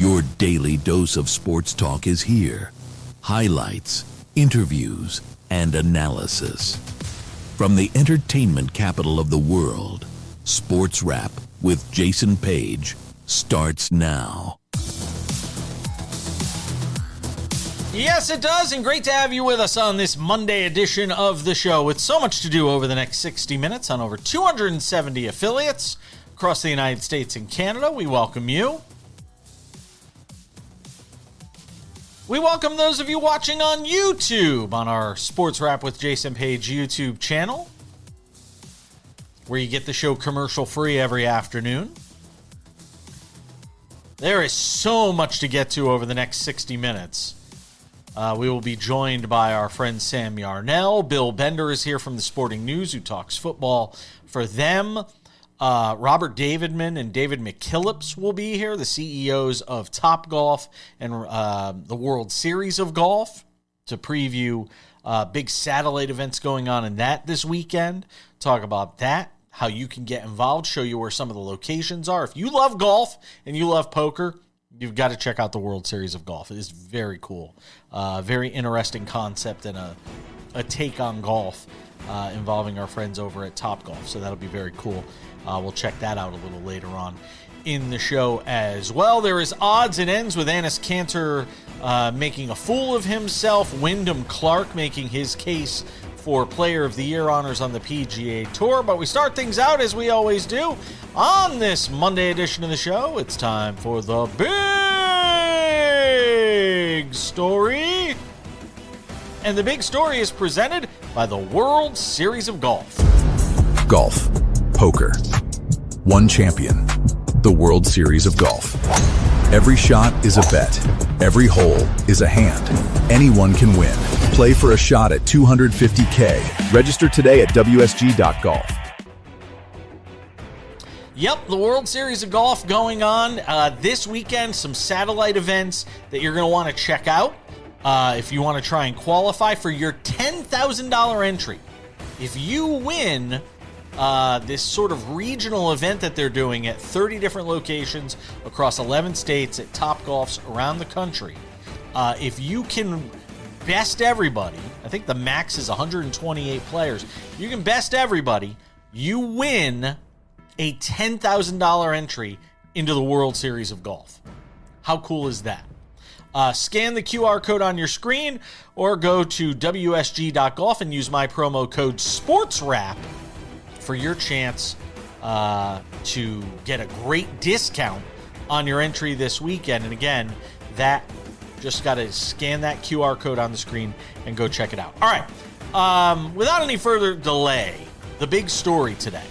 Your daily dose of sports talk is here. Highlights, interviews, and analysis. From the entertainment capital of the world, Sports Wrap with Jason Page starts now. Yes, it does, and great to have you with us on this Monday edition of the show. With so much to do over the next 60 minutes on over 270 affiliates across the United States and Canada, we welcome you. We welcome those of you watching on YouTube on our Sports Wrap with Jason Page YouTube channel, where you get the show commercial-free every afternoon. There is so much to get to over the next 60 minutes. We will be joined by our friend Sam Yarnell. Bill Bender is here from the Sporting News, who talks football for them. Robert Davidman and David McKillips will be here, the CEOs of Topgolf and the World Series of Golf, to preview big satellite events going on in that this weekend. Talk about that, how you can get involved, show you where some of the locations are. If you love golf and you love poker, you've got to check out the World Series of Golf. It is very cool. Very interesting concept and a take on golf involving our friends over at Topgolf. So that'll be very cool. We'll check that out a little later on in the show as well. There is odds and ends with Annis Cantor making a fool of himself. Wyndham Clark making his case for Player of the Year honors on the PGA Tour. But we start things out, as we always do, on this Monday edition of the show. It's time for the big story. And the big story is presented by the World Series of Golf. Golf. Poker. One champion. The World Series of Golf. Every shot is a bet. Every hole is a hand. Anyone can win. Play for a shot at $250K. Register today at WSG.golf. Yep, the World Series of Golf going on this weekend. Some satellite events that you're going to want to check out if you want to try and qualify for your $10,000 entry. If you win this sort of regional event that they're doing at 30 different locations across 11 states at Topgolfs around the country, if you can best everybody, I think the max is 128 players, you can best everybody, you win a $10,000 entry into the World Series of Golf. How cool is that? Scan the QR code on your screen or go to WSG.golf and use my promo code SPORTSWRAP for your chance to get a great discount on your entry this weekend. And again, that just got to scan that QR code on the screen and go check it out. All right. Without any further delay, the big story today.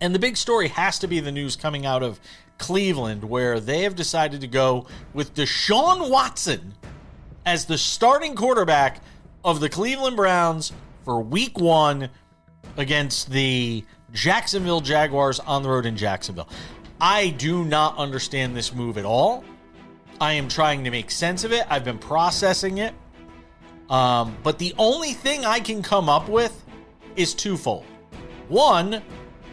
And the big story has to be the news coming out of Cleveland, where they have decided to go with Deshaun Watson as the starting quarterback of the Cleveland Browns for Week 1 against the Jacksonville Jaguars on the road in Jacksonville. I do not understand this move at all. I am trying to make sense of it. I've been processing it. But the only thing I can come up with is twofold. One,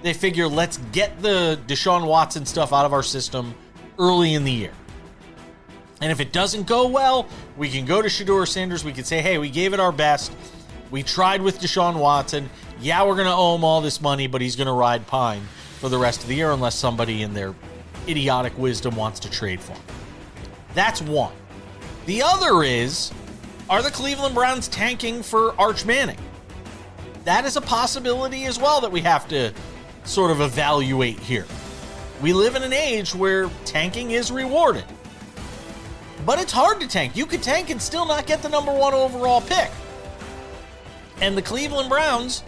they figure, let's get the Deshaun Watson stuff out of our system early in the year. And if it doesn't go well, we can go to Shedeur Sanders. We can say, hey, we gave it our best. We tried with Deshaun Watson. Yeah, we're going to owe him all this money, but he's going to ride pine for the rest of the year unless somebody in their idiotic wisdom wants to trade for him. That's one. The other is, are the Cleveland Browns tanking for Arch Manning? That is a possibility as well that we have to sort of evaluate here. We live in an age where tanking is rewarded. But it's hard to tank. You could tank and still not get the number 1 overall pick. And the Cleveland Browns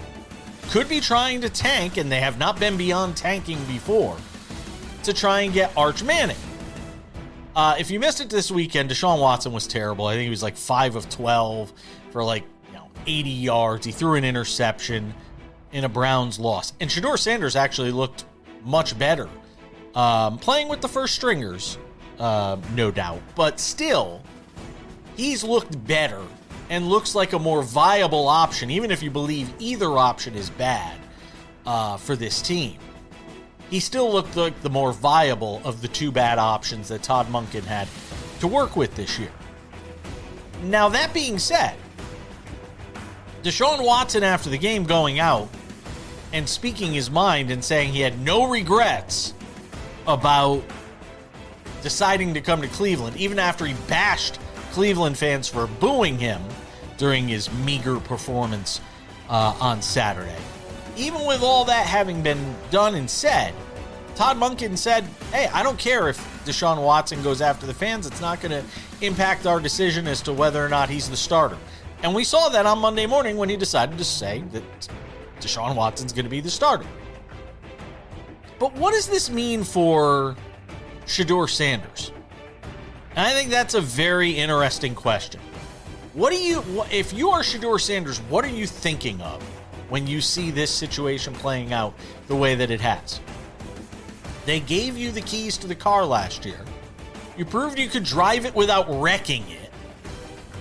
could be trying to tank, and they have not been beyond tanking before, to try and get Arch Manning. If you missed it this weekend, Deshaun Watson was terrible. I think he was like 5 of 12 for 80 yards. He threw an interception in a Browns loss. And Shedeur Sanders actually looked much better. Playing with the first stringers, no doubt. But still, he's looked better and looks like a more viable option, even if you believe either option is bad for this team. he still looked like the more viable of the two bad options that Todd Monken had to work with this year. Now, that being said, Deshaun Watson, after the game, going out and speaking his mind and saying he had no regrets about deciding to come to Cleveland, even after he bashed Cleveland fans for booing him during his meager performance on Saturday. Even with all that having been done and said, Todd Monken said, hey, I don't care if Deshaun Watson goes after the fans. It's not going to impact our decision as to whether or not he's the starter. And we saw that on Monday morning when he decided to say that Deshaun Watson's going to be the starter. But what does this mean for Shedeur Sanders? And I think that's a very interesting question. If you are Shedeur Sanders, what are you thinking of when you see this situation playing out the way that it has? They gave you the keys to the car last year. You proved you could drive it without wrecking it.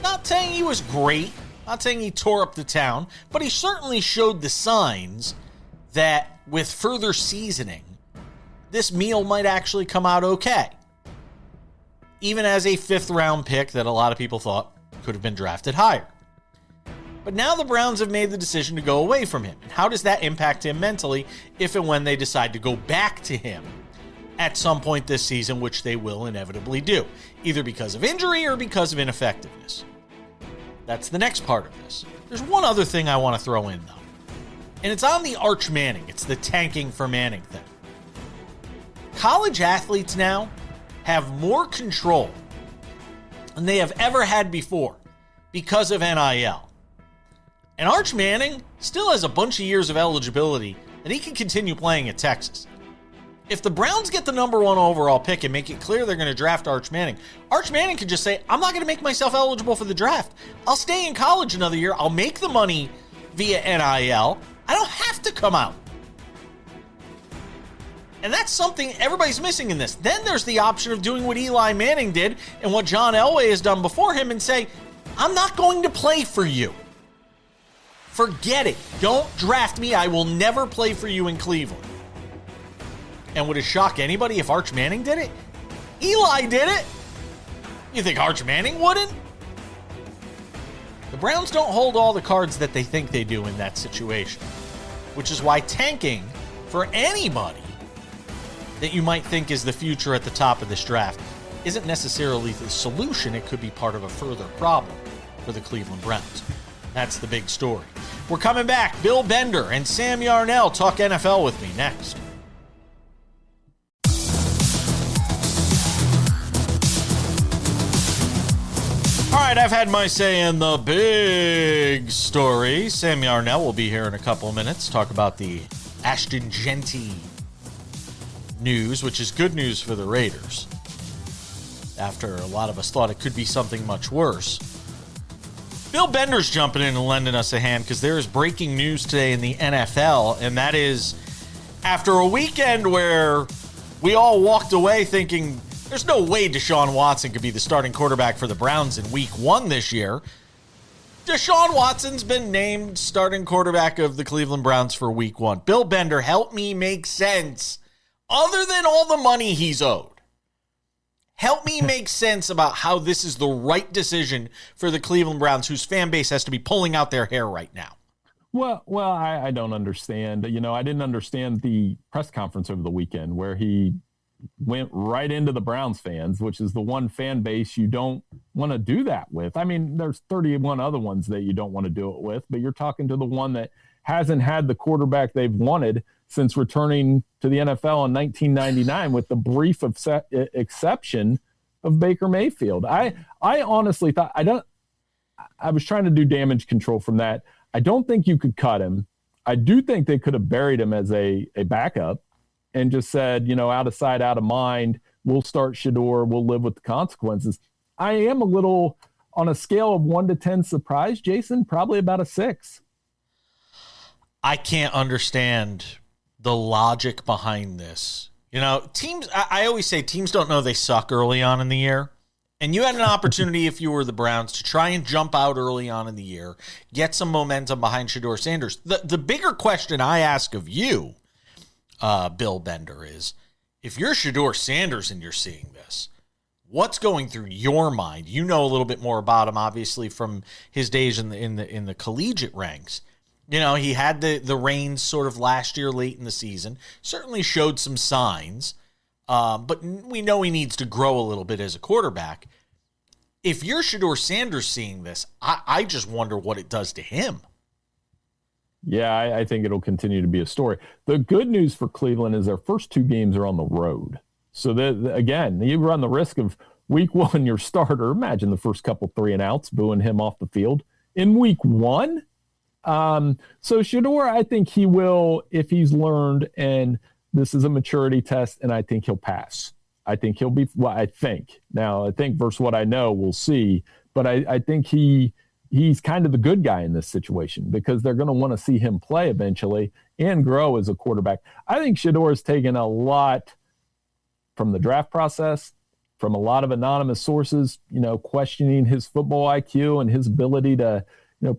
Not saying he was great, not saying he tore up the town, but he certainly showed the signs that with further seasoning, this meal might actually come out okay. Even as a fifth-round pick that a lot of people thought could have been drafted higher. But now the Browns have made the decision to go away from him. And how does that impact him mentally if and when they decide to go back to him at some point this season, which they will inevitably do, either because of injury or because of ineffectiveness? That's the next part of this. There's one other thing I want to throw in, though. And it's on the Arch Manning. It's the tanking for Manning thing. College athletes now have more control than they have ever had before because of NIL. And Arch Manning still has a bunch of years of eligibility that he can continue playing at Texas. If the Browns get the number 1 overall pick and make it clear they're going to draft Arch Manning could just say, I'm not going to make myself eligible for the draft. I'll stay in college another year. I'll make the money via NIL. I don't have to come out. And that's something everybody's missing in this. Then there's the option of doing what Eli Manning did and what John Elway has done before him and say, I'm not going to play for you. Forget it. Don't draft me. I will never play for you in Cleveland. And would it shock anybody if Arch Manning did it? Eli did it. You think Arch Manning wouldn't? The Browns don't hold all the cards that they think they do in that situation, which is why tanking for anybody that you might think is the future at the top of this draft isn't necessarily the solution. It could be part of a further problem for the Cleveland Browns. That's the big story. We're coming back. Bill Bender and Sam Yarnell talk NFL with me next. All right, I've had my say in the big story. Sam Yarnell will be here in a couple of minutes. Talk about the Ashton Jeanty news, which is good news for the Raiders. After a lot of us thought it could be something much worse. Bill Bender's jumping in and lending us a hand because there is breaking news today in the NFL, and that is after a weekend where we all walked away thinking there's no way Deshaun Watson could be the starting quarterback for the Browns in week 1 this year. Deshaun Watson's been named starting quarterback of the Cleveland Browns for week 1. Bill Bender, help me make sense. Other than all the money he's owed, help me make sense about how this is the right decision for the Cleveland Browns, whose fan base has to be pulling out their hair right now. Well, I don't understand. I didn't understand the press conference over the weekend where he went right into the Browns fans, which is the one fan base you don't want to do that with. I mean, there's 31 other ones that you don't want to do it with, but you're talking to the one that hasn't had the quarterback they've wanted since returning to the NFL in 1999 with the brief exception of Baker Mayfield. I honestly thought I was trying to do damage control from that. I don't think you could cut him. I do think they could have buried him as a backup and just said, out of sight, out of mind, we'll start Shedeur, we'll live with the consequences. I am a little, on a scale of 1 to 10 surprised, Jason, probably about a 6. I can't understand the logic behind this. Teams, I always say teams don't know they suck early on in the year. And you had an opportunity, if you were the Browns, to try and jump out early on in the year, get some momentum behind Shedeur Sanders. The bigger question I ask of you, Bill Bender, is if you're Shedeur Sanders and you're seeing this, what's going through your mind? You know a little bit more about him, obviously, from his days in the collegiate ranks. You know, he had the reins sort of last year late in the season, certainly showed some signs, but we know he needs to grow a little bit as a quarterback. If you're Shedeur Sanders seeing this, I just wonder what it does to him. Yeah, I think it'll continue to be a story. The good news for Cleveland is their first 2 games are on the road. So, again, you run the risk of week 1, your starter, imagine the first couple 3 and outs, booing him off the field in week 1. So Shedeur, I think he will, if he's learned, and this is a maturity test, and I think he'll pass. I think he'll be, well, I think. Now, I think versus what I know, we'll see. But I think he's kind of the good guy in this situation because they're going to want to see him play eventually and grow as a quarterback. I think Shedeur has taken a lot from the draft process, from a lot of anonymous sources, questioning his football IQ and his ability to,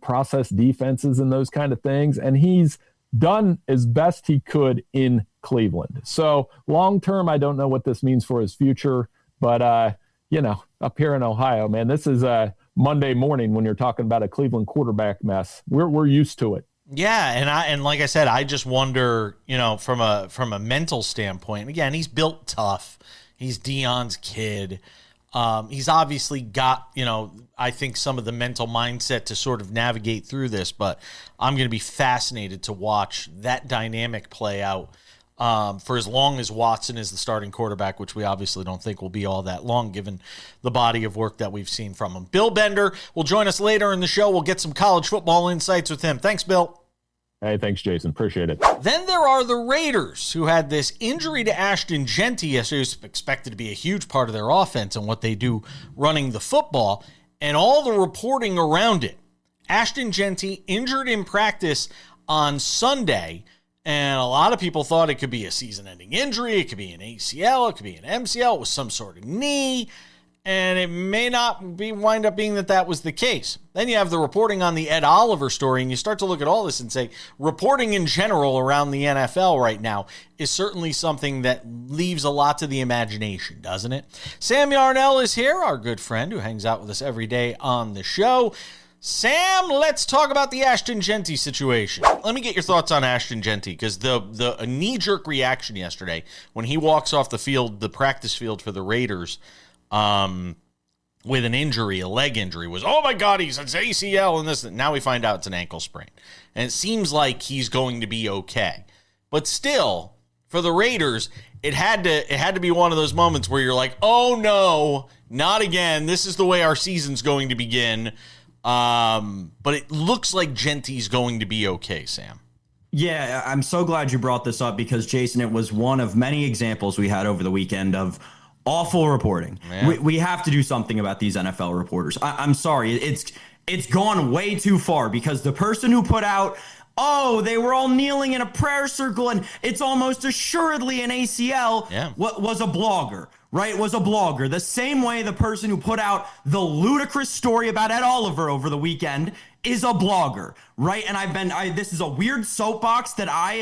process defenses and those kind of things. And he's done as best he could in Cleveland. So long-term, I don't know what this means for his future, but, up here in Ohio, man, this is Monday morning when you're talking about a Cleveland quarterback mess. We're used to it. Yeah, and like I said, I just wonder, from a mental standpoint. Again, he's built tough. He's Deion's kid. He's obviously got, I think some of the mental mindset to sort of navigate through this. But I'm going to be fascinated to watch that dynamic play out for as long as Watson is the starting quarterback, which we obviously don't think will be all that long given the body of work that we've seen from him. Bill Bender will join us later in the show. We'll get some college football insights with him. Thanks, Bill. Hey, thanks, Jason. Appreciate it. Then there are the Raiders, who had this injury to Ashton Jeanty yesterday, who's expected to be a huge part of their offense and what they do running the football, and all the reporting around it. Ashton Jeanty injured in practice on Sunday, and a lot of people thought it could be a season-ending injury. It could be an ACL. It could be an MCL. It was some sort of knee. And it may not wind up being that was the case. Then you have the reporting on the Ed Oliver story, and you start to look at all this and say, reporting in general around the NFL right now is certainly something that leaves a lot to the imagination, doesn't it? Sam Yarnell is here, our good friend who hangs out with us every day on the show. Sam, let's talk about the Ashton Jeanty situation. Let me get your thoughts on Ashton Jeanty, because the knee-jerk reaction yesterday when he walks off the field, the practice field for the Raiders, with an injury, a leg injury, was, oh my God, he's an ACL and this. Now we find out it's an ankle sprain. And it seems like he's going to be okay. But still, for the Raiders, it had to be one of those moments where you're like, oh no, not again. This is the way our season's going to begin. But it looks like Jeanty's going to be okay, Sam. Yeah, I'm so glad you brought this up because, Jason, it was one of many examples we had over the weekend of awful reporting. Yeah. We have to do something about these NFL reporters. I'm sorry. It's gone way too far because the person who put out, they were all kneeling in a prayer circle and it's almost assuredly an ACL, was a blogger, right? Was a blogger. The same way the person who put out the ludicrous story about Ed Oliver over the weekend is a blogger, right? And this is a weird soapbox that I,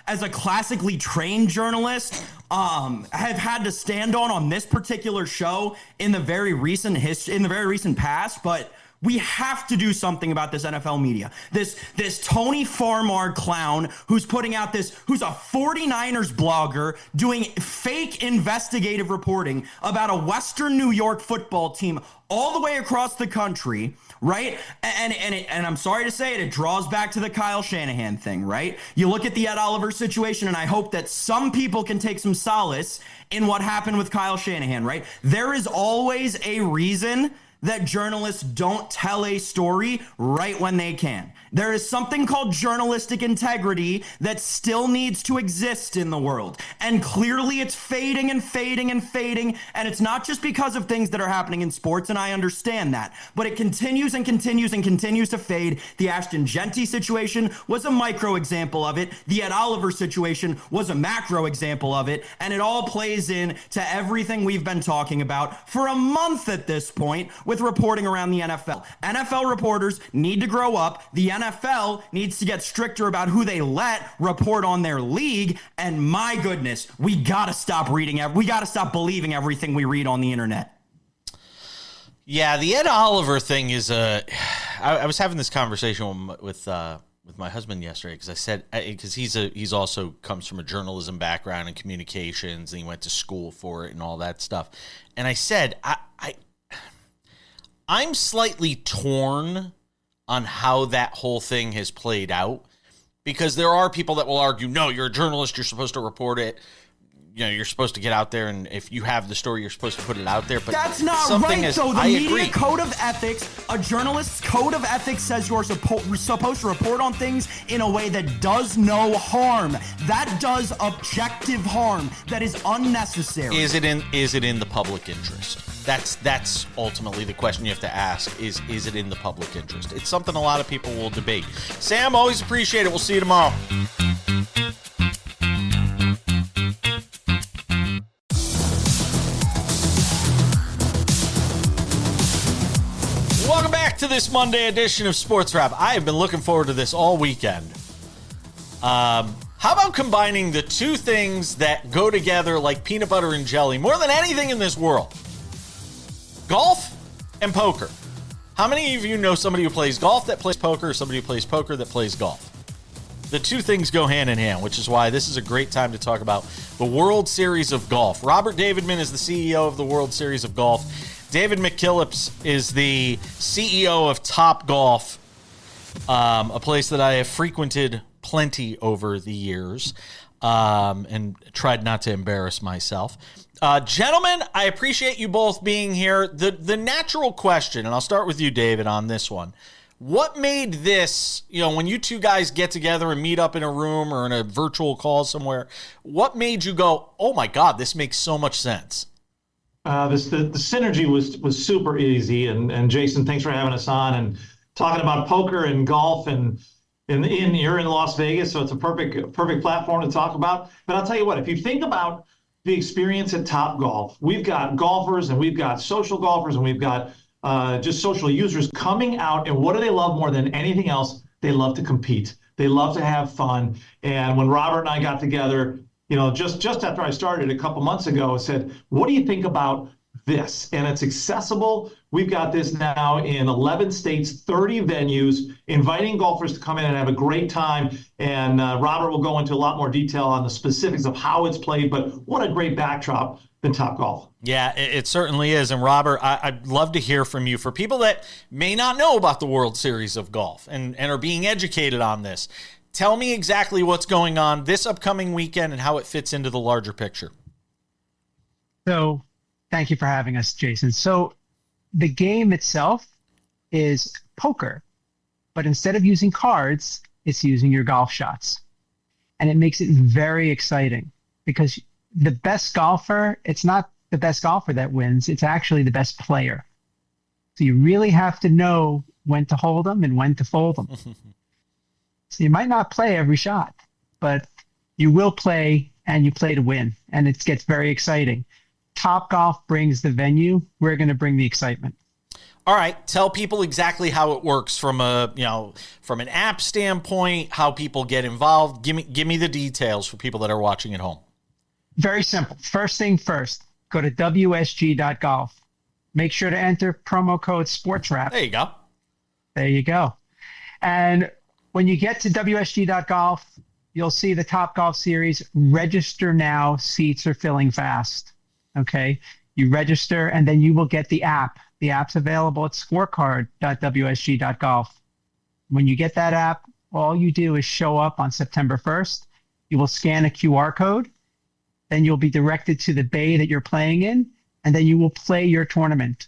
as a classically trained journalist, have had to stand on this particular show in the very recent past, but we have to do something about this NFL media. This Tony Farmar clown who's putting out who's a 49ers blogger doing fake investigative reporting about a Western New York football team all the way across the country, right? And I'm sorry to say it draws back to the Kyle Shanahan thing, right? You look at the Ed Oliver situation, and I hope that some people can take some solace in what happened with Kyle Shanahan, right? There is always a reason that journalists don't tell a story right when they can. There is something called journalistic integrity that still needs to exist in the world. And clearly it's fading and fading and fading. And it's not just because of things that are happening in sports, and I understand that. But it continues and continues and continues to fade. The Ashton Jeanty situation was a micro example of it. The Ed Oliver situation was a macro example of it. And it all plays in to everything we've been talking about for a month at this point with with reporting around the NFL. NFL reporters need to grow up. The NFL needs to get stricter about who they let report on their league. And my goodness, we got to stop believing everything we read on the internet. Yeah, the Ed Oliver thing is I was having this conversation with my husband yesterday because I said, because he's also comes from a journalism background and communications, and he went to school for it and all that stuff. And I said, I'm slightly torn on how that whole thing has played out, because there are people that will argue, no, you're a journalist, you're supposed to report it. You know, you're supposed to get out there, and if you have the story, you're supposed to put it out there. But that's not right, though. The media code of ethics, a journalist's code of ethics says you're supposed to report on things in a way that does no harm. That does objective harm. That is unnecessary. Is it in the public interest? That's ultimately the question you have to ask. Is it in the public interest? It's something a lot of people will debate. Sam, always appreciate it. We'll see you tomorrow. Welcome back to this Monday edition of Sports Wrap. I have been looking forward to this all weekend. How about combining the two things that go together like peanut butter and jelly more than anything in this world? Golf and poker. How many of you know somebody who plays golf that plays poker, or somebody who plays poker that plays golf? The two things go hand in hand, which is why this is a great time to talk about the World Series of Golf. Robert Davidman is the CEO of the World Series of Golf. David McKillips is the CEO of Topgolf, a place that I have frequented plenty over the years, and tried not to embarrass myself. Gentlemen, I appreciate you both being here. The natural question, and I'll start with you, David, on this one. What made this, when you two guys get together and meet up in a room or in a virtual call somewhere, what made you go, oh my God, this makes so much sense? The synergy was super easy, and Jason, thanks for having us on and talking about poker and golf, and you're in Las Vegas, so it's a perfect platform to talk about. But I'll tell you what, if you think about the experience at Topgolf, we've got golfers and we've got social golfers and we've got just social users coming out, and what do they love more than anything else? They love to compete. They love to have fun. And when Robert and I got together, just after I started a couple months ago, I said, what do you think about this? And it's accessible. We've got this now in 11 states, 30 venues, inviting golfers to come in and have a great time. And Robert will go into a lot more detail on the specifics of how it's played, but what a great backdrop than Topgolf. Yeah, it certainly is. And Robert, I'd love to hear from you. For people that may not know about the World Series of Golf and are being educated on this, tell me exactly what's going on this upcoming weekend and how it fits into the larger picture. So thank you for having us, Jason. So the game itself is poker, but instead of using cards, it's using your golf shots. And it makes it very exciting because the best golfer, it's not the best golfer that wins, it's actually the best player. So you really have to know when to hold them and when to fold them. So you might not play every shot, but you will play, and you play to win, and it gets very exciting. Topgolf brings the venue. We're going to bring the excitement. All right, tell people exactly how it works from from an app standpoint, how people get involved. Give me the details for people that are watching at home. Very simple. First thing first, go to WSG.golf. Make sure to enter promo code SportsWrap. There you go. There you go. And when you get to WSG.golf, you'll see the Topgolf series. Register now. Seats are filling fast. Okay. You register, and then you will get the app. The app's available at scorecard.wsg.golf. When you get that app, all you do is show up on September 1st. You will scan a QR code. Then you'll be directed to the bay that you're playing in, and then you will play your tournament.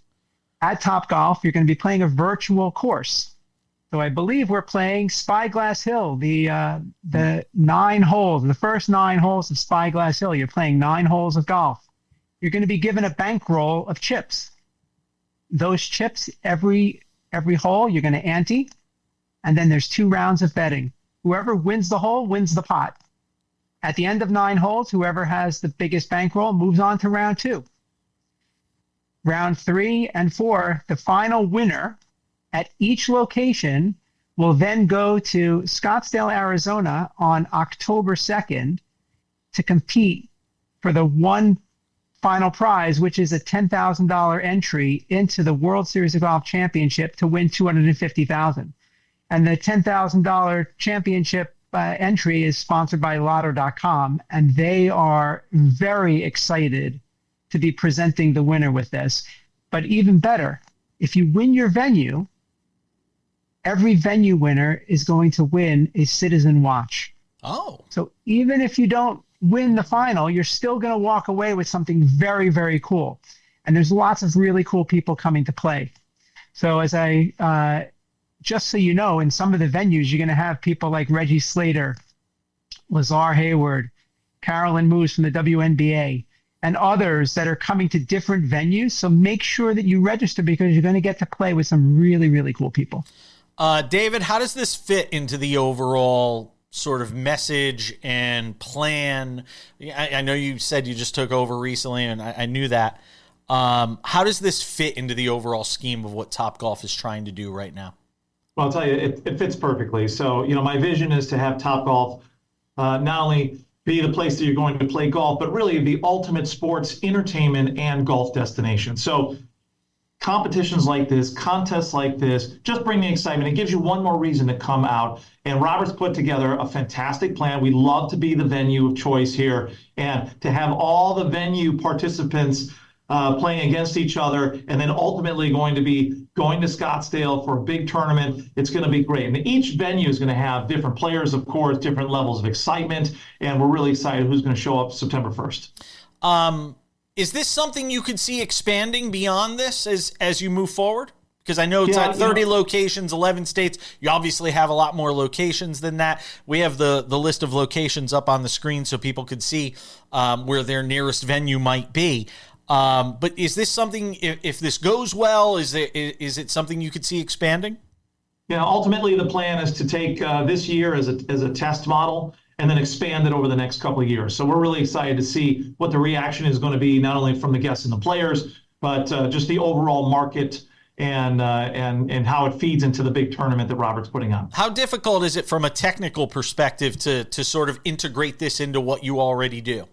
At Topgolf, you're going to be playing a virtual course. So I believe we're playing Spyglass Hill, the 9 holes, the first 9 holes of Spyglass Hill. You're playing 9 holes of golf. You're going to be given a bankroll of chips. Those chips, every hole, you're going to ante, and then there's 2 rounds of betting. Whoever wins the hole wins the pot. At the end of 9 holes, whoever has the biggest bankroll moves on to round 2. round 3 and 4, the final winner at each location will then go to Scottsdale, Arizona on October 2nd to compete for the one final prize, which is a $10,000 entry into the World Series of Golf Championship to win $250,000. And the $10,000 championship entry is sponsored by Lotto.com, and they are very excited to be presenting the winner with this. But even better, if you win your venue, every venue winner is going to win a Citizen watch. Oh. So even if you don't win the final, you're still going to walk away with something very, very cool. And there's lots of really cool people coming to play. So as just so you know, in some of the venues, you're going to have people like Reggie Slater, Lazar Hayward, Carolyn Moose from the WNBA, and others that are coming to different venues. So make sure that you register because you're going to get to play with some really, really cool people. David, how does this fit into the overall sort of message and plan? I know you said you just took over recently, and I knew that. How does this fit into the overall scheme of what Topgolf is trying to do right now? Well, I'll tell you, it fits perfectly. So, my vision is to have Topgolf not only be the place that you're going to play golf, but really the ultimate sports, entertainment, and golf destination. So competitions like this, contests like this, just bring the excitement. It gives you one more reason to come out. And Robert's put together a fantastic plan. We love to be the venue of choice here and to have all the venue participants playing against each other, and then ultimately going to Scottsdale for a big tournament. It's going to be great. And each venue is going to have different players, of course, different levels of excitement, and we're really excited who's going to show up September 1st. Is this something you could see expanding beyond this as you move forward? Because I know it's at 30 locations, 11 states. You obviously have a lot more locations than that. We have the list of locations up on the screen so people could see where their nearest venue might be. But is this something, if this goes well, is it something you could see expanding? Yeah, ultimately the plan is to take this year as a test model and then expand it over the next couple of years. So we're really excited to see what the reaction is going to be, not only from the guests and the players, but just the overall market and how it feeds into the big tournament that Robert's putting on. How difficult is it from a technical perspective to sort of integrate this into what you already do?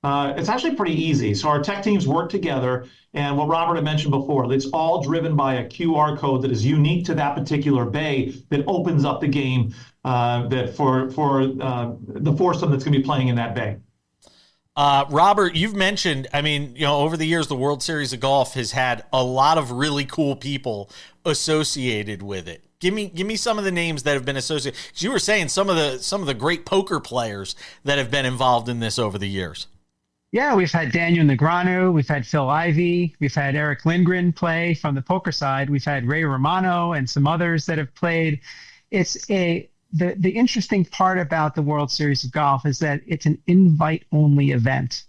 It's actually pretty easy. So our tech teams work together, and what Robert had mentioned before, it's all driven by a QR code that is unique to that particular bay that opens up the game that for the foursome that's going to be playing in that bay. Robert, you've mentioned, over the years, the World Series of Golf has had a lot of really cool people associated with it. Give me some of the names that have been associated. 'Cause you were saying some of the great poker players that have been involved in this over the years. Yeah, we've had Daniel Negreanu, we've had Phil Ivey, we've had Eric Lindgren play from the poker side, we've had Ray Romano and some others that have played. The interesting part about the World Series of Golf is that it's an invite-only event.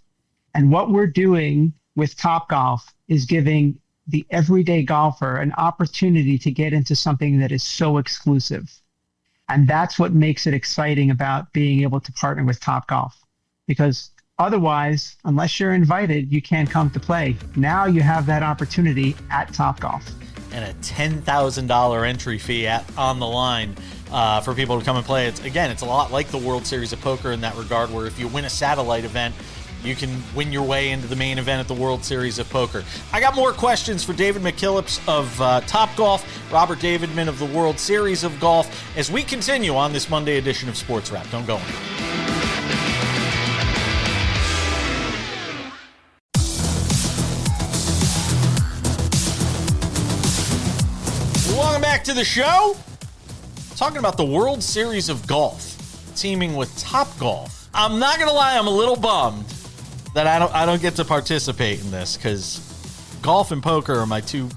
And what we're doing with Topgolf is giving the everyday golfer an opportunity to get into something that is so exclusive. And that's what makes it exciting about being able to partner with Topgolf. Because otherwise, unless you're invited, you can't come to play. Now you have that opportunity at Topgolf. And a $10,000 entry fee on the line for people to come and play. It's a lot like the World Series of Poker in that regard, where if you win a satellite event, you can win your way into the main event at the World Series of Poker. I got more questions for David McKillips of Topgolf, Robert Davidman of the World Series of Golf, as we continue on this Monday edition of Sports Wrap. Don't go anywhere. Welcome back to the show. Talking about the World Series of Golf, teaming with Topgolf. I'm not gonna lie, I'm a little bummed that I don't get to participate in this, because golf and poker are my two,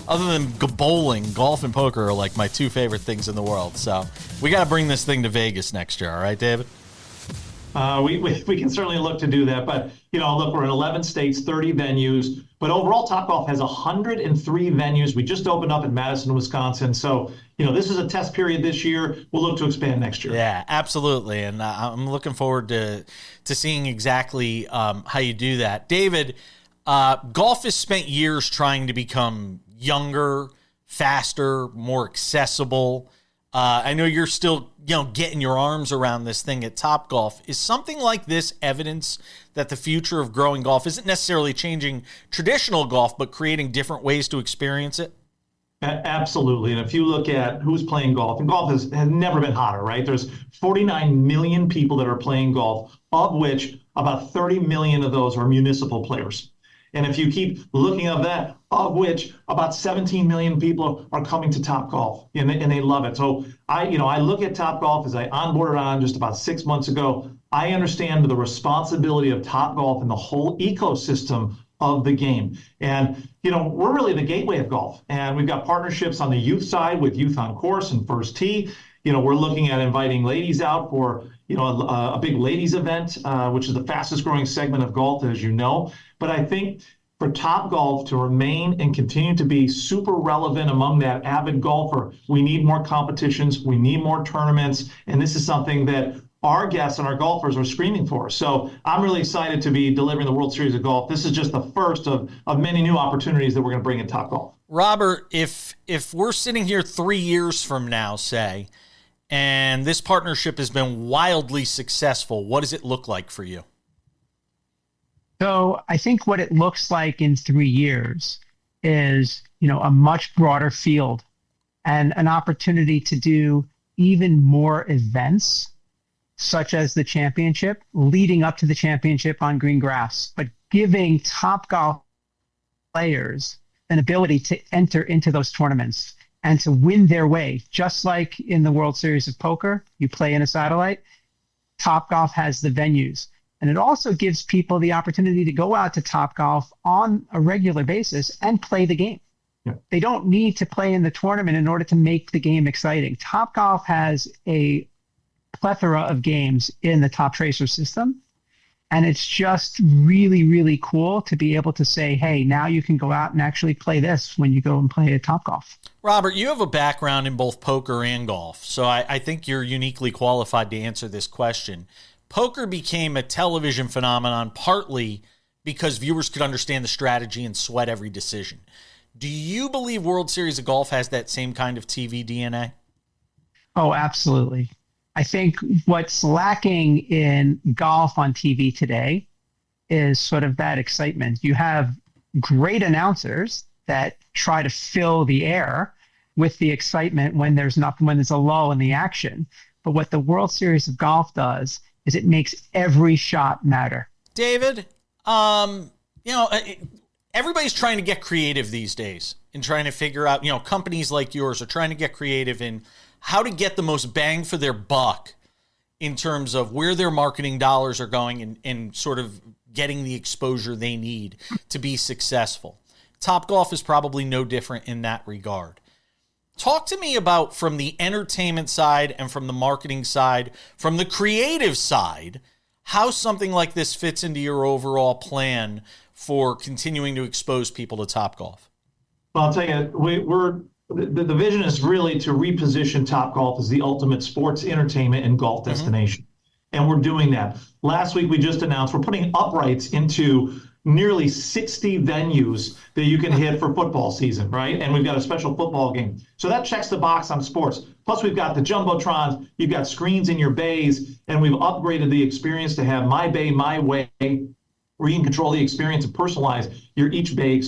other than bowling, golf and poker are like my two favorite things in the world. So we got to bring this thing to Vegas next year. All right, David? We can certainly look to do that. But, look, we're in 11 states, 30 venues. But overall, Topgolf has 103 venues. We just opened up in Madison, Wisconsin. So, this is a test period this year. We'll look to expand next year. Yeah, absolutely. And I'm looking forward to seeing exactly how you do that. David, Golf has spent years trying to become younger, faster, more accessible. I know you're still, getting your arms around this thing at Topgolf. Is something like this evidence that the future of growing golf isn't necessarily changing traditional golf, but creating different ways to experience it? Absolutely. And if you look at who's playing golf, and golf has never been hotter, right? There's 49 million people that are playing golf, of which about 30 million of those are municipal players. And if you keep looking at that, of which about 17 million people are coming to Topgolf, and they love it. So I look at Topgolf as I onboarded on just about 6 months ago. I understand the responsibility of Topgolf and the whole ecosystem of the game. And, we're really the gateway of golf. And we've got partnerships on the youth side with Youth on Course and First Tee. We're looking at inviting ladies out for, a big ladies event, which is the fastest growing segment of golf, as you know. But I think for Topgolf to remain and continue to be super relevant among that avid golfer, we need more competitions, we need more tournaments, and this is something that our guests and our golfers are screaming for. So I'm really excited to be delivering the World Series of Golf. This is just the first of many new opportunities that we're going to bring at Topgolf. Robert, if we're sitting here 3 years from now, say, and this partnership has been wildly successful, what does it look like for you? So I think what it looks like in 3 years is, a much broader field and an opportunity to do even more events, such as the championship, leading up to the championship on green grass, but giving Topgolf players an ability to enter into those tournaments and to win their way. Just like in the World Series of Poker, you play in a satellite, Topgolf has the venues. And it also gives people the opportunity to go out to Topgolf on a regular basis and play the game. Yeah. They don't need to play in the tournament in order to make the game exciting. Topgolf has a plethora of games in the Top Tracer system. And it's just really, really cool to be able to say, hey, now you can go out and actually play this when you go and play at Topgolf. Robert, you have a background in both poker and golf, so I think you're uniquely qualified to answer this question. Poker became a television phenomenon partly because viewers could understand the strategy and sweat every decision. Do you believe World Series of Golf has that same kind of TV DNA? Oh, absolutely. I think what's lacking in golf on TV today is sort of that excitement. You have great announcers that try to fill the air with the excitement when there's a lull in the action. But what the World Series of Golf does is it makes every shot matter. David, everybody's trying to get creative these days and trying to figure out, companies like yours are trying to get creative in how to get the most bang for their buck in terms of where their marketing dollars are going and sort of getting the exposure they need to be successful. Topgolf is probably no different in that regard. Talk to me about, from the entertainment side and from the marketing side, from the creative side, how something like this fits into your overall plan for continuing to expose people to Topgolf. Well, I'll tell you, the vision is really to reposition Topgolf as the ultimate sports, entertainment, and golf destination. And we're doing that. Last week, we just announced we're putting uprights into nearly 60 venues that you can hit for football season, right? And we've got a special football game. So that checks the box on sports. Plus, we've got the Jumbotrons, you've got screens in your bays, and we've upgraded the experience to have My Bay, My Way, where you can control the experience and personalize your each bay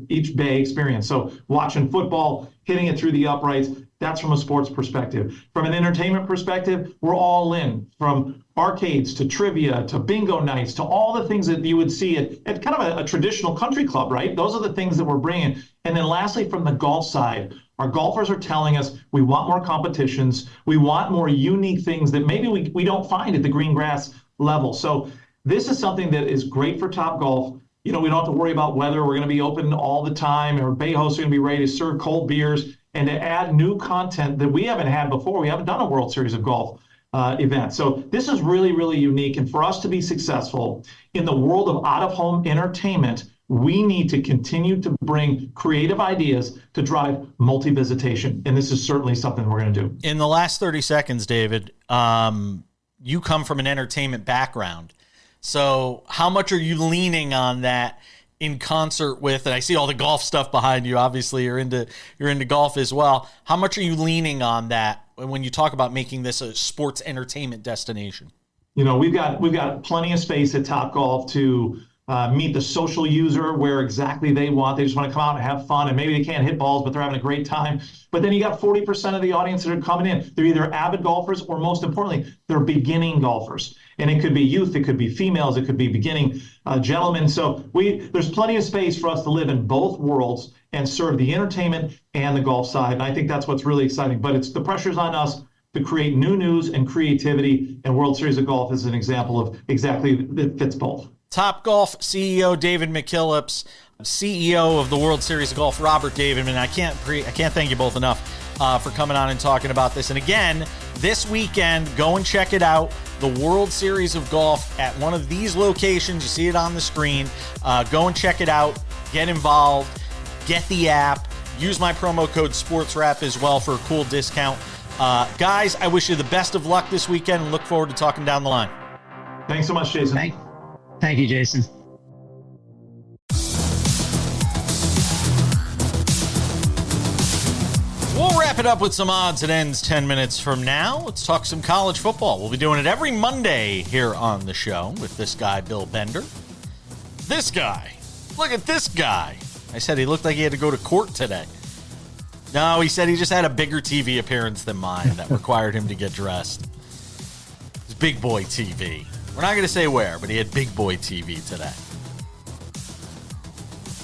experience. So watching football, hitting it through the uprights, that's from a sports perspective. From an entertainment perspective, we're all in, from arcades to trivia to bingo nights to all the things that you would see at kind of a traditional country club, right? Those are the things that we're bringing. And then lastly, from the golf side, our golfers are telling us we want more competitions. We want more unique things that maybe we don't find at the green grass level. So this is something that is great for Topgolf. We don't have to worry about weather. We're going to be open all the time. Our bay hosts are going to be ready to serve cold beers and to add new content that we haven't had before. We haven't done a World Series of Golf event. So this is really, really unique. And for us to be successful in the world of out-of-home entertainment, we need to continue to bring creative ideas to drive multi-visitation. And this is certainly something we're going to do. In the last 30 seconds, David, you come from an entertainment background. So how much are you leaning on that in concert with, and I see all the golf stuff behind you. Obviously, you're into golf as well. How much are you leaning on that when you talk about making this a sports entertainment destination? We've got plenty of space at Topgolf to meet the social user where exactly they want. They just want to come out and have fun, and maybe they can't hit balls, but they're having a great time. But then you got 40% of the audience that are coming in. They're either avid golfers or, most importantly, they're beginning golfers. And it could be youth, it could be females, it could be beginning gentlemen. So there's plenty of space for us to live in both worlds and serve the entertainment and the golf side. And I think that's what's really exciting. But the pressure's on us to create new news and creativity. And World Series of Golf is an example of exactly that fits both. Topgolf CEO David McKillips, CEO of the World Series of Golf Robert Davidman. I can't thank you both enough for coming on and talking about this. And again, this weekend, go and check it out. The World Series of Golf at one of these locations. You see it on the screen. Go and check it out. Get involved. Get the app. Use my promo code SportsWrap as well for a cool discount. Guys, I wish you the best of luck this weekend and look forward to talking down the line. Thanks so much, Jason. Thank you, Jason. We'll wrap it up with some odds and ends 10 minutes from now. Let's talk some college football. We'll be doing it every Monday here on the show with this guy, Bill Bender. This guy. Look at this guy. I said he looked like he had to go to court today. No, he said he just had a bigger TV appearance than mine that required him to get dressed. It's big boy TV. We're not going to say where, but he had big boy TV today.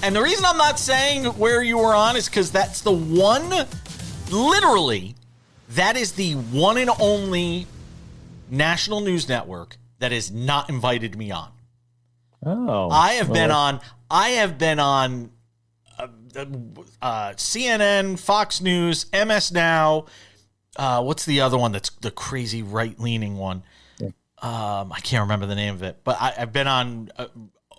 And the reason I'm not saying where you were on is because that's the one, literally, that is the one and only national news network that has not invited me on. Oh. I have been on CNN, Fox News, MS Now. What's the other one that's the crazy right-leaning one? I can't remember the name of it, but I've been on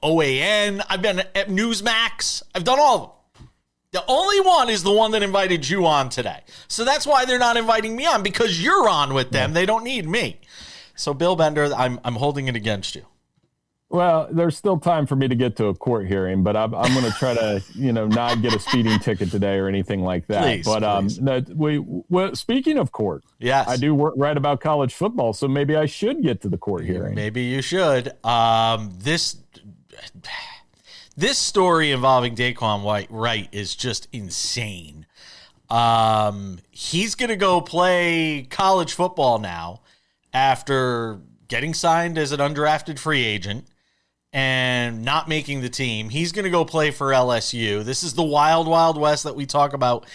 OAN. I've been at Newsmax. I've done all of them. The only one is the one that invited you on today. So that's why they're not inviting me on, because you're on with them. They don't need me. So Bill Bender, I'm holding it against you. Well, there's still time for me to get to a court hearing, but I'm going to try to, not get a speeding ticket today or anything like that. Please, but speaking of court, yes, I do write about college football, so maybe I should get to the court hearing. Maybe you should. This story involving Daquan Wright is just insane. He's going to go play college football now after getting signed as an undrafted free agent and not making the team. He's going to go play for LSU. This is the wild, wild west that we talk about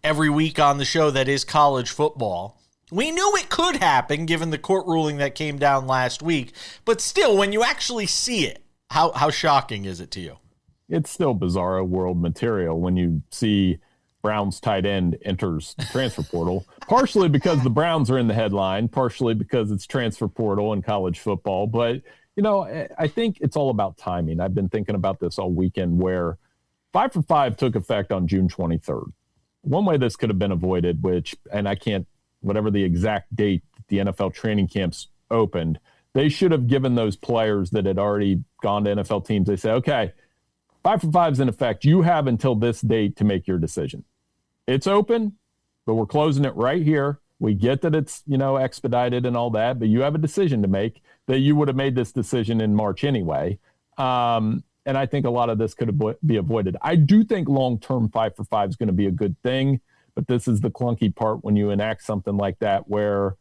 every week on the show that is college football. We knew it could happen given the court ruling that came down last week, but still, when you actually see it, how shocking is it to you? It's still bizarro world material when you see Browns tight end enters the transfer portal, partially because the Browns are in the headline, partially because it's transfer portal in college football. But, I think it's all about timing. I've been thinking about this all weekend where 5 for 5 took effect on June 23rd. One way this could have been avoided, whatever the exact date the NFL training camps opened, they should have given those players that had already gone to NFL teams, they say, okay, 5 for 5 is in effect. You have until this date to make your decision. It's open, but we're closing it right here. We get that it's, expedited and all that, but you have a decision to make that you would have made this decision in March anyway. And I think a lot of this could be avoided. I do think long-term 5 for 5 is going to be a good thing, but this is the clunky part when you enact something like that where,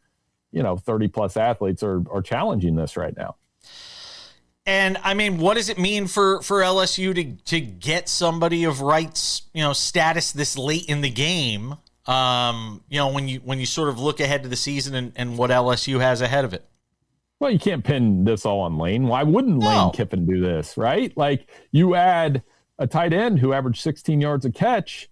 30-plus athletes are challenging this right now. And I mean, what does it mean for LSU to get somebody of Wright's, status this late in the game? When you sort of look ahead to the season and what LSU has ahead of it. Well, you can't pin this all on Lane. Why wouldn't Lane Kiffin do this, right? Like, you add a tight end who averaged 16 yards a catch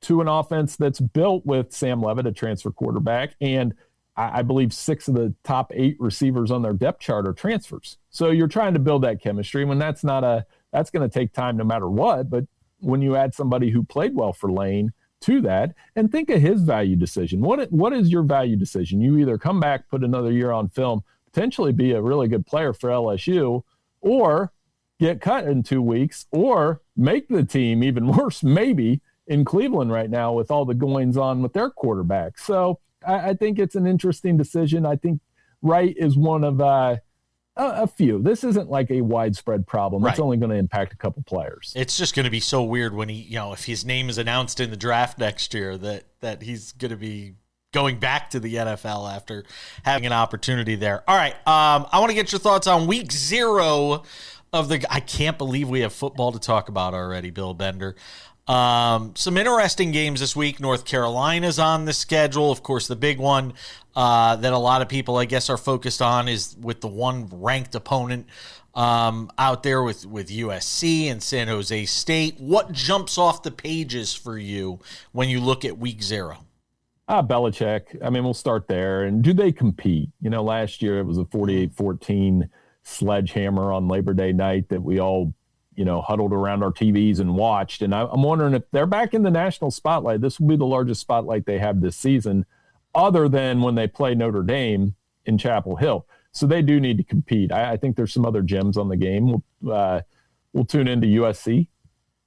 to an offense that's built with Sam Levitt, a transfer quarterback, and I believe 6 of the top 8 receivers on their depth chart are transfers. So you're trying to build that chemistry when that's going to take time no matter what. But when you add somebody who played well for Lane to that, and think of his value decision. What is your value decision? You either come back, put another year on film, potentially be a really good player for LSU, or get cut in 2 weeks or make the team, even worse, maybe, in Cleveland right now with all the goings on with their quarterback. So I think it's an interesting decision. I think Wright is one of a few. This isn't like a widespread problem. Right. It's only going to impact a couple players. It's just going to be so weird when if his name is announced in the draft next year that he's going to be going back to the NFL after having an opportunity there. All right. I want to get your thoughts on week 0 of I can't believe we have football to talk about already, Bill Bender. Some interesting games this week. North Carolina's on the schedule. Of course, the big one that a lot of people, I guess, are focused on is with the one ranked opponent out there with USC and San Jose State. What jumps off the pages for you when you look at week 0? Belichick. I mean, we'll start there. And do they compete? Last year it was a 48-14 sledgehammer on Labor Day night that we all, huddled around our TVs and watched. And I'm wondering if they're back in the national spotlight. This will be the largest spotlight they have this season, other than when they play Notre Dame in Chapel Hill. So they do need to compete. I think there's some other gems on the game. We'll tune into USC.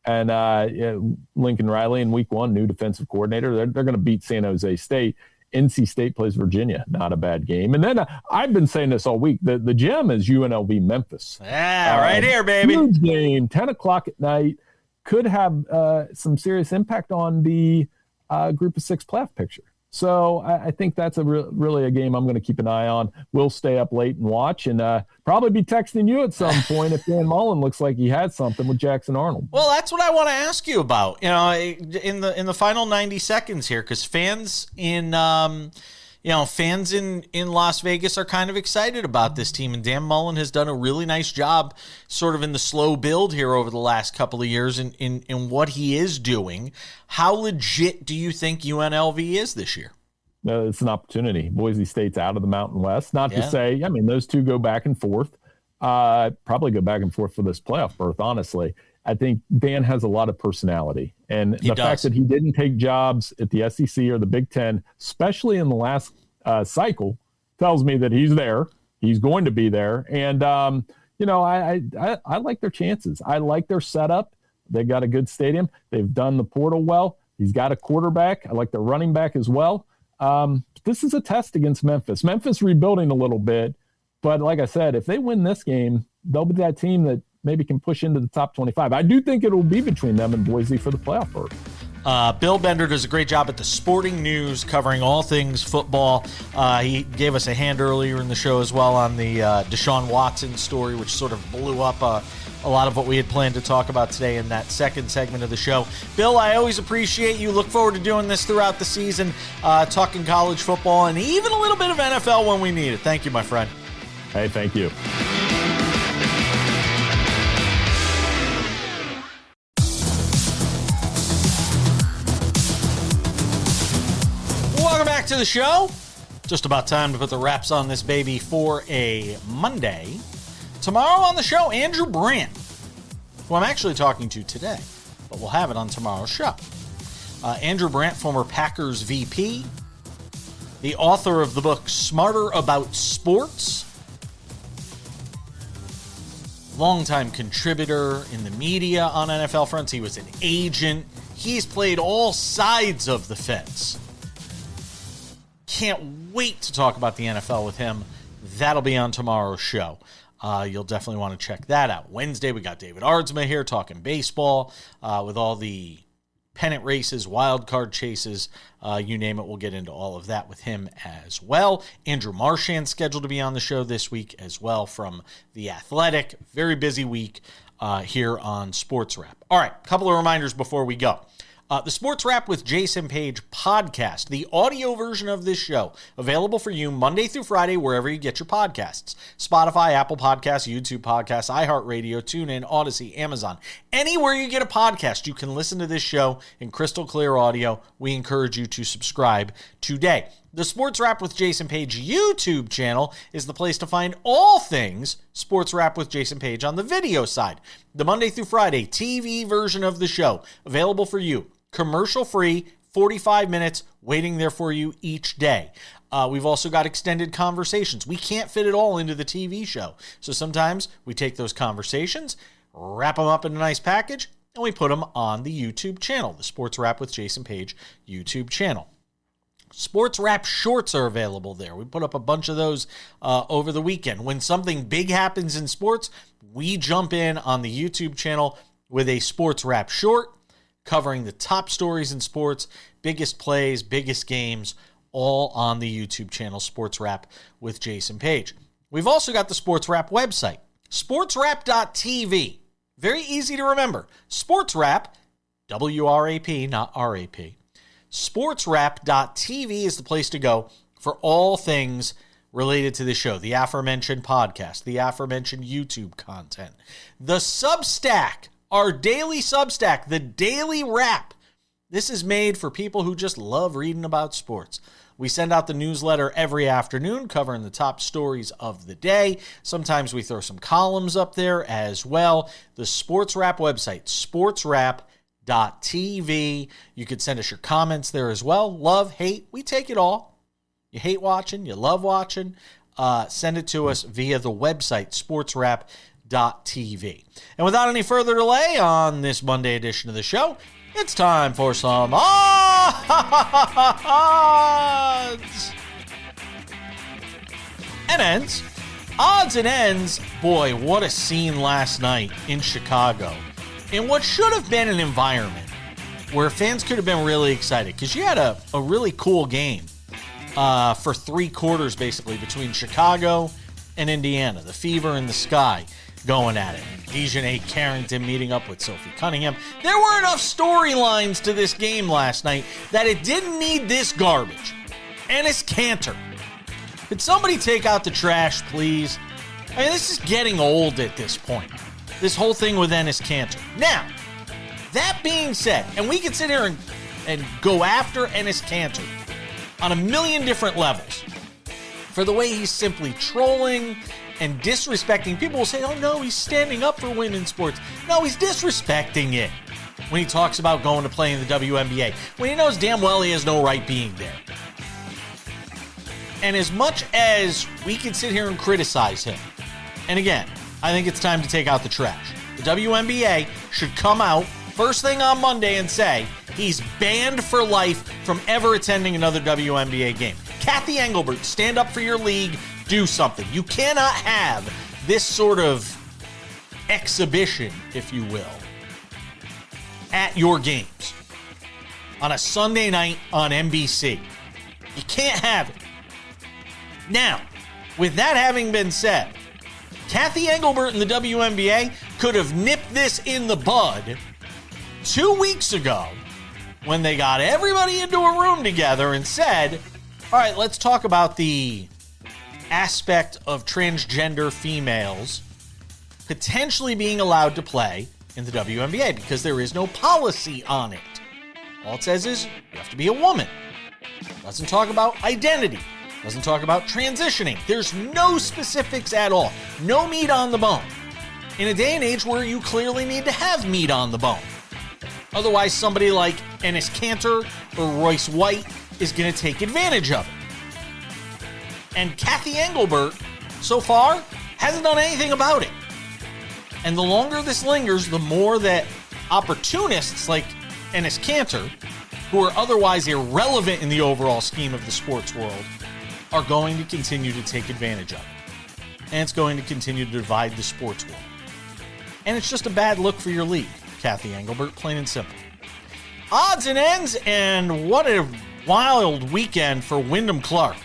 And Lincoln Riley in week 1, new defensive coordinator. They're going to beat San Jose State. NC State plays Virginia. Not a bad game. And then I've been saying this all week. The gem is UNLV-Memphis. Yeah, right here, baby. Huge game, 10 o'clock at night. Could have some serious impact on the Group of 6 playoff picture. So I think that's really a game I'm going to keep an eye on. We'll stay up late and watch, and probably be texting you at some point if Dan Mullen looks like he had something with Jackson Arnold. Well, that's what I want to ask you about. In the final 90 seconds here, because fans in Las Vegas are kind of excited about this team, and Dan Mullen has done a really nice job sort of in the slow build here over the last couple of years in what he is doing. How legit do you think UNLV is this year? It's an opportunity. Boise State's out of the Mountain West. Not to say, those two go back and forth. Probably go back and forth for this playoff berth, honestly. I think Dan has a lot of personality. And the fact that he didn't take jobs at the SEC or the Big Ten, especially in the last cycle, tells me that he's there. He's going to be there. And, I like their chances. I like their setup. They got a good stadium. They've done the portal well. He's got a quarterback. I like their running back as well. This is a test against Memphis. Memphis rebuilding a little bit. But like I said, if they win this game, they'll be that team that maybe can push into the top 25. I do think it will be between them and Boise for the playoff berth. Bill Bender does a great job at the Sporting News covering all things football. He gave us a hand earlier in the show as well on the Deshaun Watson story, which sort of blew up a lot of what we had planned to talk about today in that second segment of the show. Bill, I always appreciate you. Look forward to doing this throughout the season, talking college football and even a little bit of NFL when we need it. Thank you, my friend. Hey, thank you. Welcome back to the show. Just about time to put the wraps on this baby for a Monday. Tomorrow on the show, Andrew Brandt, who I'm actually talking to today, but we'll have it on tomorrow's show. Andrew Brandt, former Packers VP, the author of the book Smarter About Sports, longtime contributor in the media on NFL fronts. He was an agent. He's played all sides of the fence. Can't wait to talk about the NFL with him. That'll be on tomorrow's show. You'll definitely want to check that out. Wednesday, we got David Ardsma here talking baseball with all the pennant races, wild card chases, you name it. We'll get into all of that with him as well. Andrew Marchand scheduled to be on the show this week as well from The Athletic. Very busy week here on Sports Wrap. All right, a couple of reminders before we go. The Sports Wrap with Jason Page podcast, the audio version of this show, available for you Monday through Friday wherever you get your podcasts. Spotify, Apple Podcasts, YouTube Podcasts, iHeartRadio, TuneIn, Odyssey, Amazon. Anywhere you get a podcast, you can listen to this show in crystal clear audio. We encourage you to subscribe today. The Sports Wrap with Jason Page YouTube channel is the place to find all things Sports Wrap with Jason Page on the video side. The Monday through Friday TV version of the show, available for you. Commercial-free, 45 minutes, waiting there for you each day. We've also got extended conversations. We can't fit it all into the TV show. So sometimes we take those conversations, wrap them up in a nice package, and we put them on the YouTube channel, the Sports Wrap with Jason Page YouTube channel. Sports Wrap shorts are available there. We put up a bunch of those over the weekend. When something big happens in sports, we jump in on the YouTube channel with a Sports Wrap short covering the top stories in sports, biggest plays, biggest games, all on the YouTube channel, Sports Wrap with Jason Page. We've also got the Sports Wrap website, sportswrap.tv. Very easy to remember. Sports Wrap, W-R-A-P, not R-A-P. Sportswrap.tv is the place to go for all things related to the show. The aforementioned podcast, the aforementioned YouTube content, the Substack, our daily Substack, the Daily Wrap. This is made for people who just love reading about sports. We send out the newsletter every afternoon covering the top stories of the day. Sometimes we throw some columns up there as well. The Sports Wrap website, sportswrap.tv. You could send us your comments there as well. Love, hate, we take it all. You hate watching, you love watching. Send it to us via the website, sportswrap.tv. And without any further delay on this Monday edition of the show, it's time for some odds and ends. Odds and ends. Boy, what a scene last night in Chicago. In what should have been an environment where fans could have been really excited, because you had a really cool game for 3 quarters, basically, between Chicago and Indiana. The fever in the sky going at it. Dejanay Carrington meeting up with Sophie Cunningham. There were enough storylines to this game last night that it didn't need this garbage. Enes Kanter. Could somebody take out the trash, please? I mean, this is getting old at this point. This whole thing with Enes Kanter. Now, that being said, and we can sit here and go after Enes Kanter on a million different levels for the way he's simply trolling and disrespecting. People will say, oh no, he's standing up for women's sports. No, he's disrespecting it when he talks about going to play in the WNBA, when he knows damn well he has no right being there. And as much as we can sit here and criticize him, and again, I think it's time to take out the trash. The WNBA should come out first thing on Monday and say he's banned for life from ever attending another WNBA game. Kathy Engelbert, stand up for your league. Do something. You cannot have this sort of exhibition, if you will, at your games on a Sunday night on NBC. You can't have it. Now, with that having been said, Kathy Engelbert and the WNBA could have nipped this in the bud 2 weeks ago when they got everybody into a room together and said, all right, let's talk about the aspect of transgender females potentially being allowed to play in the WNBA, because there is no policy on it. All it says is you have to be a woman. Doesn't talk about identity. Doesn't talk about transitioning. There's no specifics at all. No meat on the bone. In a day and age where you clearly need to have meat on the bone. Otherwise, somebody like Enes Kanter or Royce White is going to take advantage of it. And Kathy Engelbert, so far, hasn't done anything about it. And the longer this lingers, the more that opportunists like Enes Kanter, who are otherwise irrelevant in the overall scheme of the sports world, are going to continue to take advantage of it. And it's going to continue to divide the sports world. And it's just a bad look for your league, Kathy Engelbert, plain and simple. Odds and ends, and what a wild weekend for Wyndham Clark,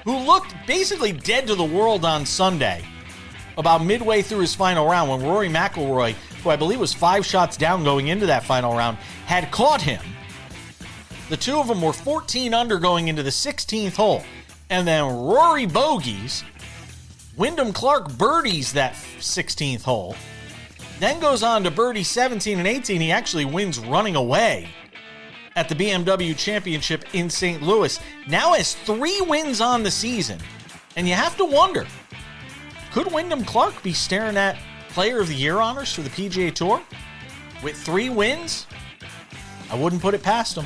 who looked basically dead to the world on Sunday, about midway through his final round, when Rory McIlroy, who I believe was 5 shots down going into that final round, had caught him. The two of them were 14 under going into the 16th hole, and then Rory bogeys. Wyndham Clark birdies that 16th hole, then goes on to birdie 17 and 18. He actually wins running away at the BMW Championship in St. Louis. Now has 3 wins on the season. And you have to wonder, could Wyndham Clark be staring at Player of the Year honors for the PGA Tour? With 3 wins? I wouldn't put it past him.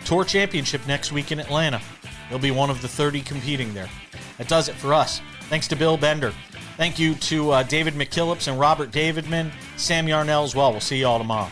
Tour Championship next week in Atlanta. He'll be one of the 30 competing there. That does it for us. Thanks to Bill Bender Thank you to David McKillips and Robert Davidman, Sam Yarnell as well. We'll see you all tomorrow.